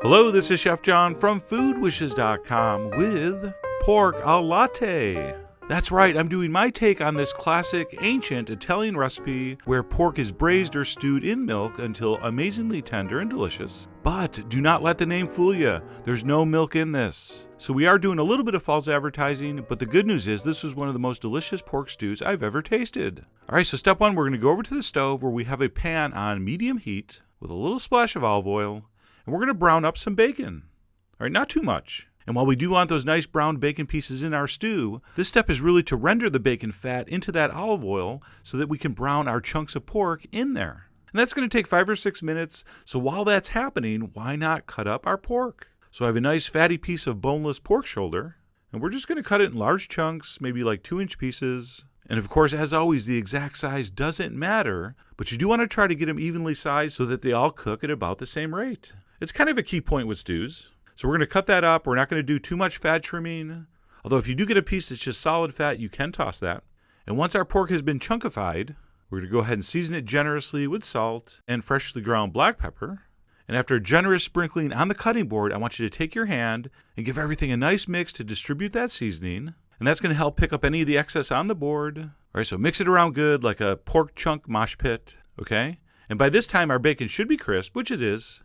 Hello, this is Chef John from foodwishes.com with pork a latte. That's right, I'm doing my take on this classic, ancient Italian recipe where pork is braised or stewed in milk until amazingly tender and delicious. But do not let the name fool you. There's no milk in this. So we are doing a little bit of false advertising, but the good news is this was one of the most delicious pork stews I've ever tasted. Alright, so step one, we're going to go over to the stove where we have a pan on medium heat with a little splash of olive oil, and we're going to brown up some bacon. Alright, not too much. And while we do want those nice browned bacon pieces in our stew, this step is really to render the bacon fat into that olive oil so that we can brown our chunks of pork in there. And that's going to take 5 or 6 minutes, so while that's happening, why not cut up our pork? So I have a nice fatty piece of boneless pork shoulder, and we're just going to cut it in large chunks, maybe like 2-inch pieces. And of course, as always, the exact size doesn't matter, but you do want to try to get them evenly sized so that they all cook at about the same rate. It's kind of a key point with stews. So we're going to cut that up. We're not going to do too much fat trimming. Although if you do get a piece that's just solid fat, you can toss that. And once our pork has been chunkified, we're going to go ahead and season it generously with salt and freshly ground black pepper. And after a generous sprinkling on the cutting board, I want you to take your hand and give everything a nice mix to distribute that seasoning. And that's going to help pick up any of the excess on the board. All right, so mix it around good like a pork chunk mosh pit, okay? And by this time, our bacon should be crisp, which it is.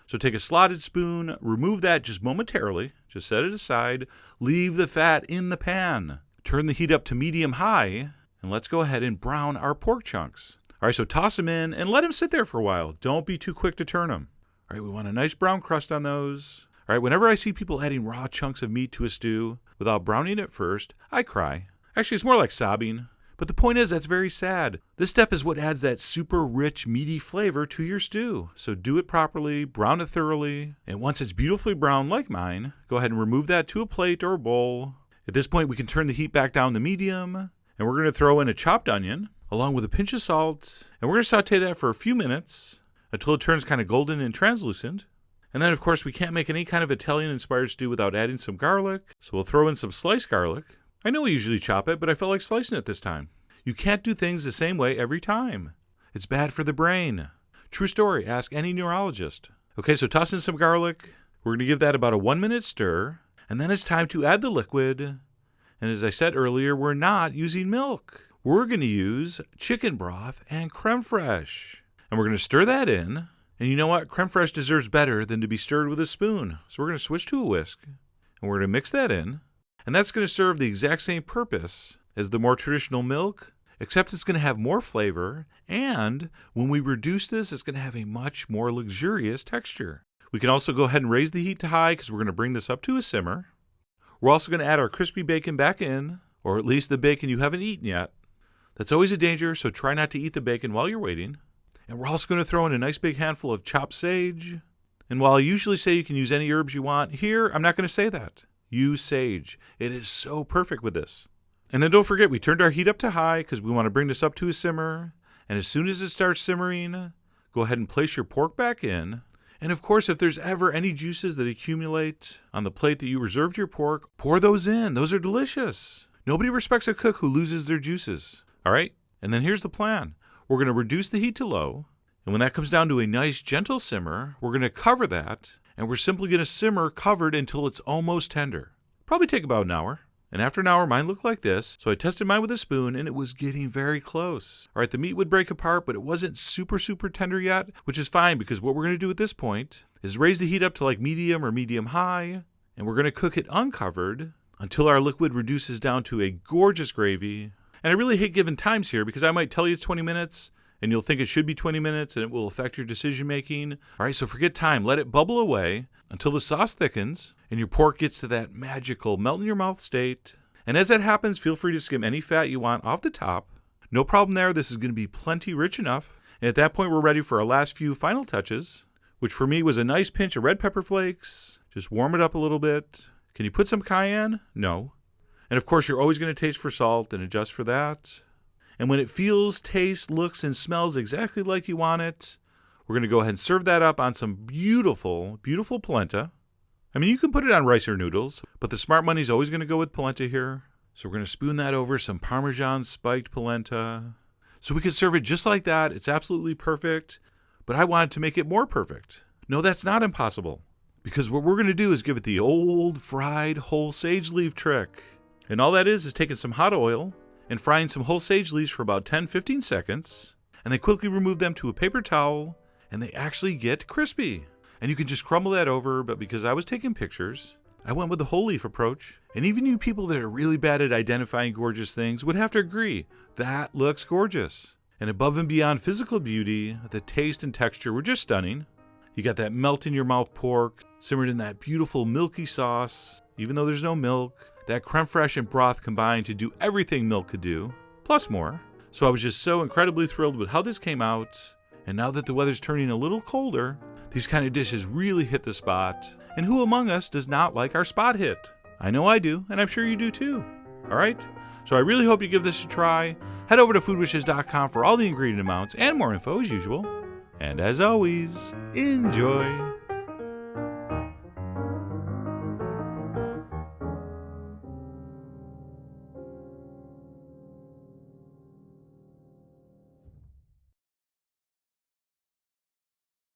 So take a slotted spoon, remove that just momentarily, just set it aside, leave the fat in the pan. Turn the heat up to medium-high, and let's go ahead and brown our pork chunks. All right, so toss them in and let them sit there for a while. Don't be too quick to turn them. All right, we want a nice brown crust on those. All right, whenever I see people adding raw chunks of meat to a stew without browning it first, I cry. Actually, it's more like sobbing. But the point is, that's very sad. This step is what adds that super rich, meaty flavor to your stew. So do it properly, brown it thoroughly, and once it's beautifully browned like mine, go ahead and remove that to a plate or a bowl. At this point, we can turn the heat back down to medium, and we're going to throw in a chopped onion, along with a pinch of salt, and we're going to saute that for a few minutes until it turns kind of golden and translucent. And then, of course, we can't make any kind of Italian-inspired stew without adding some garlic, so we'll throw in some sliced garlic. I know we usually chop it, but I felt like slicing it this time. You can't do things the same way every time. It's bad for the brain. True story, ask any neurologist. Okay, so toss in some garlic. We're going to give that about a 1-minute stir, and then it's time to add the liquid. And as I said earlier, we're not using milk. We're going to use chicken broth and creme fraiche. And we're going to stir that in. And you know what? Creme fraiche deserves better than to be stirred with a spoon. So we're going to switch to a whisk, and we're going to mix that in. And that's going to serve the exact same purpose as the more traditional milk, except it's going to have more flavor, and when we reduce this, it's going to have a much more luxurious texture. We can also go ahead and raise the heat to high because we're going to bring this up to a simmer. We're also going to add our crispy bacon back in, or at least the bacon you haven't eaten yet. That's always a danger, so try not to eat the bacon while you're waiting. And we're also going to throw in a nice big handful of chopped sage. And while I usually say you can use any herbs you want, here I'm not going to say that. Use sage. It is so perfect with this. And then don't forget, we turned our heat up to high because we want to bring this up to a simmer. And as soon as it starts simmering, go ahead and place your pork back in. And of course, if there's ever any juices that accumulate on the plate that you reserved your pork, pour those in. Those are delicious. Nobody respects a cook who loses their juices. All right? And then here's the plan. We're going to reduce the heat to low. And when that comes down to a nice gentle simmer, we're going to cover that. And we're simply going to simmer covered until it's almost tender. Probably take about an hour. And after an hour, mine looked like this. So I tested mine with a spoon, and it was getting very close. All right, the meat would break apart, but it wasn't super tender yet, which is fine because what we're going to do at this point is raise the heat up to like medium or medium-high, and we're going to cook it uncovered until our liquid reduces down to a gorgeous gravy. And I really hate giving times here because I might tell you it's 20 minutes, and you'll think it should be 20 minutes, and it will affect your decision making. All right, so forget time. Let it bubble away until the sauce thickens and your pork gets to that magical melt-in-your-mouth state. And as that happens, feel free to skim any fat you want off the top. No problem there. This is going to be plenty rich enough. And at that point, we're ready for our last few final touches, which for me was a nice pinch of red pepper flakes. Just warm it up a little bit. Can you put some cayenne? No. And of course, you're always going to taste for salt and adjust for that. And when it feels, tastes, looks, and smells exactly like you want it, we're going to go ahead and serve that up on some beautiful polenta. I mean, you can put it on rice or noodles, but the smart money's always going to go with polenta here. So we're going to spoon that over some Parmesan spiked polenta. So we could serve it just like that. It's absolutely perfect, but I wanted to make it more perfect. No, that's not impossible. Because what we're going to do is give it the old fried whole sage leaf trick. And all that is taking some hot oil and frying some whole sage leaves for about 10-15 seconds. And then quickly remove them to a paper towel, and they actually get crispy. And you can just crumble that over, but because I was taking pictures, I went with the whole leaf approach. And even you people that are really bad at identifying gorgeous things would have to agree, that looks gorgeous. And above and beyond physical beauty, the taste and texture were just stunning. You got that melt in your mouth pork, simmered in that beautiful milky sauce, even though there's no milk. That creme fraiche and broth combined to do everything milk could do, plus more. So I was just so incredibly thrilled with how this came out. And now that the weather's turning a little colder, these kind of dishes really hit the spot. And who among us does not like our spot hit? I know I do, and I'm sure you do too. Alright? So I really hope you give this a try. Head over to foodwishes.com for all the ingredient amounts and more info as usual. And as always, enjoy!